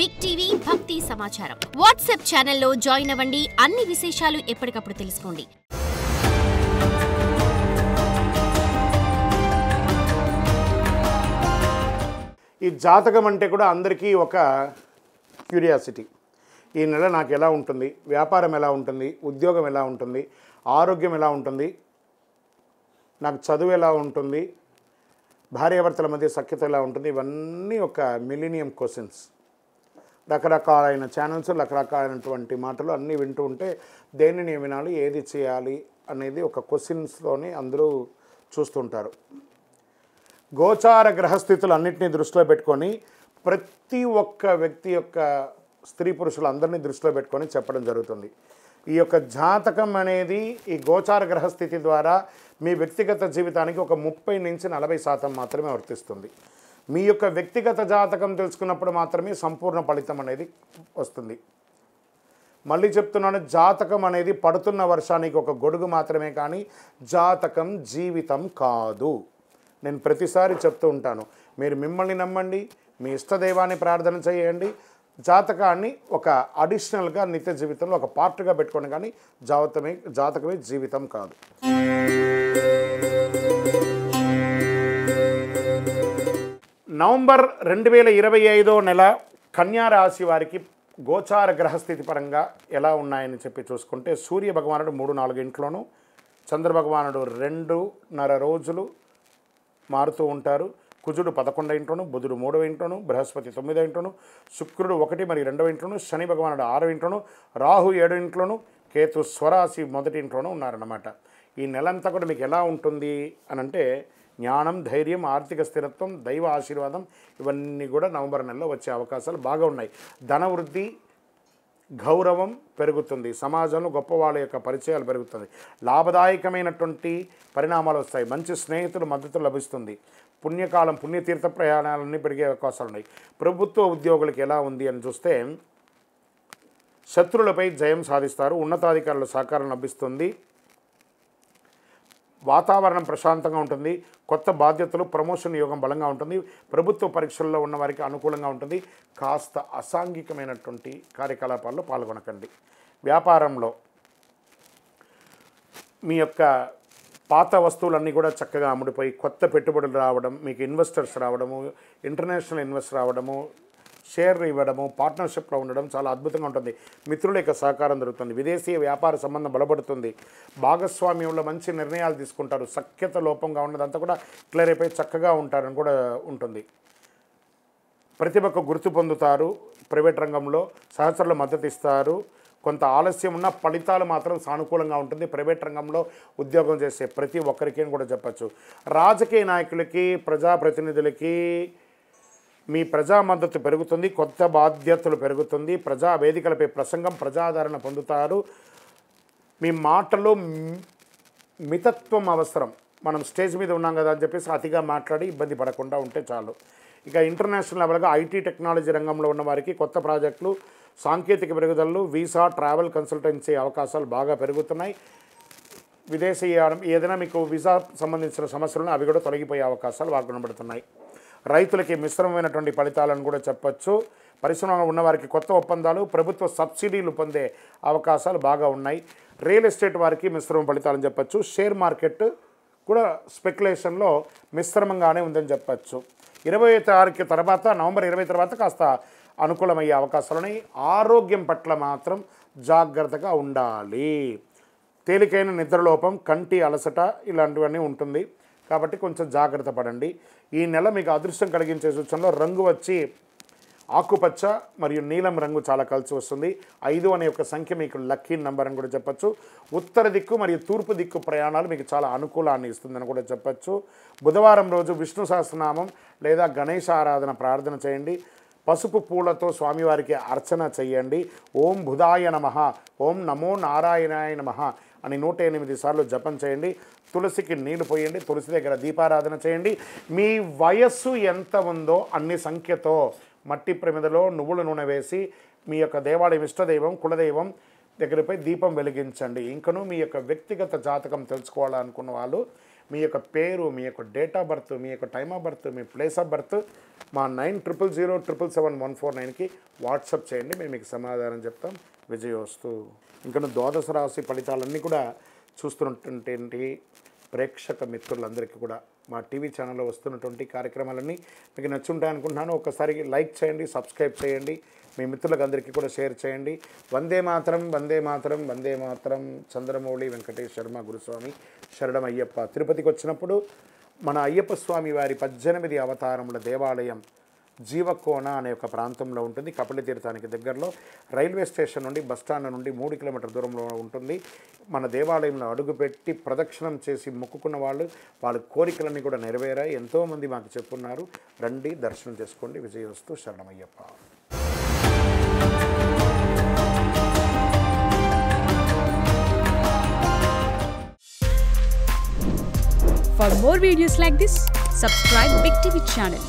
Big TV భక్తి సమాచారం WhatsApp ఛానల్లో జాయిన్ అవ్వండి. అన్ని విశేషాలు ఎప్పటికప్పుడు తెలుసుకోండి. ఈ జాతకం అంటే కూడా అందరికీ ఒక క్యూరియాసిటీ. ఈ నెల నాకు ఎలా ఉంటుంది, వ్యాపారం ఎలా ఉంటుంది, ఉద్యోగం ఎలా ఉంటుంది, ఆరోగ్యం ఎలా ఉంటుంది, నాకు చదువు ఎలా ఉంటుంది, భార్యాభర్తల మధ్య సఖ్యత ఎలా ఉంటుంది, ఇవన్నీ ఒక మిలీనియం క్వశ్చన్స్. రకరకాలైన ఛానల్స్, రకరకాలైనటువంటి మాటలు అన్నీ వింటూ ఉంటే దేనిని వినాలి, ఏది చేయాలి అనేది ఒక క్వశ్చన్స్తోనే అందరూ చూస్తుంటారు. గోచార గ్రహస్థితులు అన్నింటినీ దృష్టిలో పెట్టుకొని ప్రతి ఒక్క వ్యక్తి యొక్క స్త్రీ పురుషులు అందరినీ దృష్టిలో పెట్టుకొని చెప్పడం జరుగుతుంది. ఈ యొక్క జాతకం అనేది ఈ గోచార గ్రహస్థితి ద్వారా మీ వ్యక్తిగత జీవితానికి ఒక 30 నుంచి 40% మాత్రమే వర్తిస్తుంది. మీ యొక్క వ్యక్తిగత జాతకం తెలుసుకున్నప్పుడు మాత్రమే సంపూర్ణ ఫలితం అనేది వస్తుంది. మళ్ళీ చెప్తున్నాను, జాతకం అనేది పడుతున్న వర్షానికి ఒక గొడుగు మాత్రమే, కానీ జాతకం జీవితం కాదు. నేను ప్రతిసారి చెప్తూ ఉంటాను, మీరు మిమ్మల్ని నమ్మండి, మీ ఇష్టదైవాన్ని ప్రార్థన చేయండి, జాతకాన్ని ఒక అడిషనల్గా నిత్య జీవితంలో ఒక పార్ట్గా పెట్టుకోండి, కానీ జాతకమే జీవితం కాదు. నవంబర్ 2025 నెల కన్యా రాశి వారికి గోచార గ్రహస్థితి పరంగా ఎలా ఉన్నాయని చెప్పి చూసుకుంటే, సూర్య భగవానుడు 3-4 ఇంట్లోనూ, చంద్ర భగవానుడు 2.5 రోజులు మారుతూ ఉంటారు. కుజుడు 11 ఇంట్లోను, బుధుడు 3వ ఇంట్లోను, బృహస్పతి 9వ ఇంట్లోను, శుక్రుడు 1 మరియు 2వ ఇంట్లోను, శని భగవానుడు 6వ ఇంట్లోను, రాహు 7వ ఇంట్లోను, కేతు స్వరాశి 1వ ఇంట్లోనూ ఉన్నారన్నమాట. ఈ నెలంతా కూడా మీకు ఎలా ఉంటుంది అని అంటే, జ్ఞానం, ధైర్యం, ఆర్థిక స్థిరత్వం, దైవ ఆశీర్వాదం ఇవన్నీ కూడా నవంబర్ నెలలో వచ్చే అవకాశాలు బాగా ఉన్నాయి. ధనవృద్ధి, గౌరవం పెరుగుతుంది, సమాజంలో గొప్పవాళ్ళ యొక్క పరిచయాలు పెరుగుతుంది, లాభదాయకమైనటువంటి పరిణామాలు వస్తాయి, మంచి స్నేహితులు మద్దతు లభిస్తుంది, పుణ్యకాలం, పుణ్యతీర్థ ప్రయాణాలన్నీ పెరిగే అవకాశాలు ఉన్నాయి. ప్రభుత్వ ఉద్యోగులకు ఎలా ఉంది అని చూస్తే, శత్రులపై జయం సాధిస్తారు, ఉన్నతాధికారుల సహకారం లభిస్తుంది, వాతావరణం ప్రశాంతంగా ఉంటుంది, కొత్త బాధ్యతలు, ప్రమోషన్ యోగం బలంగా ఉంటుంది, ప్రభుత్వ పరీక్షల్లో ఉన్న వారికి అనుకూలంగా ఉంటుంది. కాస్త అసాంఘికమైనటువంటి కార్యకలాపాల్లో పాల్గొనకండి. వ్యాపారంలో మీ యొక్క పాత వస్తువులన్నీ కూడా చక్కగా అమ్ముడిపోయి కొత్త పెట్టుబడులు రావడం, మీకు ఇన్వెస్టర్స్ రావడము, ఇంటర్నేషనల్ ఇన్వెస్ట్ రావడము, షేర్ ఇవ్వడము, పార్ట్నర్షిప్లో ఉండడం చాలా అద్భుతంగా ఉంటుంది. మిత్రుల యొక్క సహకారం దొరుకుతుంది, విదేశీ వ్యాపార సంబంధం బలపడుతుంది, భాగస్వామ్యంలో మంచి నిర్ణయాలు తీసుకుంటారు, సఖ్యత లోపంగా ఉన్నదంతా కూడా క్లియర్ అయిపోయి చక్కగా ఉంటారని కూడా ఉంటుంది. ప్రతిభకు గుర్తు పొందుతారు, ప్రైవేట్ రంగంలో సహచరులు మద్దతు ఇస్తారు, కొంత ఆలస్యం ఉన్న ఫలితాలు మాత్రం సానుకూలంగా ఉంటుంది. ప్రైవేట్ రంగంలో ఉద్యోగం చేసే ప్రతి ఒక్కరికి కూడా చెప్పచ్చు. రాజకీయ నాయకులకి, ప్రజాప్రతినిధులకి మీ ప్రజా మద్దతు పెరుగుతుంది, కొత్త బాధ్యతలు పెరుగుతుంది, ప్రజా వేదికలపై ప్రసంగం, ప్రజాదరణ పొందుతారు. మీ మాటలో మితత్వం అవసరం. మనం స్టేజ్ మీద ఉన్నాం కదా అని చెప్పేసి అతిగా మాట్లాడి ఇబ్బంది పడకుండా ఉంటే చాలు. ఇక ఇంటర్నేషనల్ లెవెల్గా ఐటీ టెక్నాలజీ రంగంలో ఉన్న వారికి కొత్త ప్రాజెక్టులు, సాంకేతిక పెరుగుదలలు, వీసా, ట్రావెల్ కన్సల్టెన్సీ అవకాశాలు బాగా పెరుగుతున్నాయి. విదేశీయానం ఏదైనా మీకు వీసా సంబంధించిన సమస్యలను అవి కూడా తొలగిపోయే అవకాశాలు బాగా కనబడుతున్నాయి. రైతులకి మిశ్రమమైనటువంటి ఫలితాలను కూడా చెప్పచ్చు. పరిశ్రమలో ఉన్నవారికి కొత్త ఒప్పందాలు, ప్రభుత్వ సబ్సిడీలు పొందే అవకాశాలు బాగా ఉన్నాయి. రియల్ ఎస్టేట్ వారికి మిశ్రమ ఫలితాలని చెప్పచ్చు. షేర్ మార్కెట్ కూడా స్పెక్యులేషన్లో మిశ్రమంగానే ఉందని చెప్పచ్చు. 20 తారీఖు తర్వాత, నవంబర్ 20 తర్వాత కాస్త అనుకూలమయ్యే అవకాశాలని. ఆరోగ్యం పట్ల మాత్రం జాగ్రత్తగా ఉండాలి. తేలికైన నిద్రలోపం, కంటి అలసట ఇలాంటివన్నీ ఉంటుంది, కాబట్టి కొంచెం జాగ్రత్త పడండి. ఈ నెల మీకు అదృష్టం కలిగించే సూచనలో రంగు వచ్చి ఆకుపచ్చ మరియు నీలం రంగు చాలా కలిసి వస్తుంది. 5 అనే ఒక సంఖ్య మీకు లక్కీ నెంబర్ అని కూడా చెప్పచ్చు. ఉత్తర దిక్కు మరియు తూర్పు దిక్కు ప్రయాణాలు మీకు చాలా అనుకూలాన్ని ఇస్తుందని కూడా చెప్పచ్చు. బుధవారం రోజు విష్ణు సహస్రనామం లేదా గణేశ ఆరాధన ప్రార్థన చేయండి. పసుపు పూలతో స్వామివారికి అర్చన చేయండి. ఓం బుధాయ నమః, ఓం నమో నారాయణాయ నమః అని 108 సార్లు జపం చేయండి. తులసికి నీళ్లు పోయండి, తులసి దగ్గర దీపారాధన చేయండి. మీ వయస్సు ఎంత ఉందో అన్ని సంఖ్యతో మట్టి ప్రమిదలో నువ్వుల నూనె వేసి మీ యొక్క దేవాలయం, ఇష్టదైవం, కులదైవం దగ్గరపై దీపం వెలిగించండి. ఇంకనూ మీ యొక్క వ్యక్తిగత జాతకం తెలుసుకోవాలనుకున్న వాళ్ళు మీ యొక్క పేరు, మీ యొక్క డేట్ ఆఫ్ బర్త్, మీ యొక్క time of birth, me place of birth మా 9007777149కి వాట్సాప్ చేయండి. మేము మీకు సమాధానం చెప్తాం. విజయోస్తు. ఇంకా ద్వాదశ రాశి ఫలితాలన్నీ కూడా చూస్తున్నటువంటి ప్రేక్షక మిత్రులందరికీ కూడా మా టీవీ ఛానల్లో వస్తున్నటువంటి కార్యక్రమాలన్నీ మీకు నచ్చుంటాయి అనుకుంటున్నాను. ఒకసారి లైక్ చేయండి, సబ్స్క్రైబ్ చేయండి, మీ మిత్రులకు అందరికీ కూడా షేర్ చేయండి. వందే మాతరం, వందే మాతరం, వందే మాతరం. చంద్రమౌళి వెంకటేష్ శర్మ గురుస్వామి శరణం అయ్యప్ప. తిరుపతికి వచ్చినప్పుడు మన అయ్యప్ప స్వామి వారి 18 అవతారముల దేవాలయం జీవకోన అనే ఒక ప్రాంతంలో ఉంటుంది. కపిల తీర్థానికి దగ్గరలో రైల్వే స్టేషన్ నుండి బస్టాండ్ నుండి 3 కిలోమీటర్ల దూరంలో ఉంటుంది. మన దేవాలయంలో అడుగుపెట్టి ప్రదక్షిణం చేసి మొక్కుకున్న వాళ్ళ కోరికలన్నీ కూడా నెరవేరాయి. ఎంతోమంది మాకు చెప్పున్నారు. రండి, దర్శనం చేసుకోండి. విజయోస్తు. శరణమయ్యప్ప. For more videos like this, subscribe Big TV channel.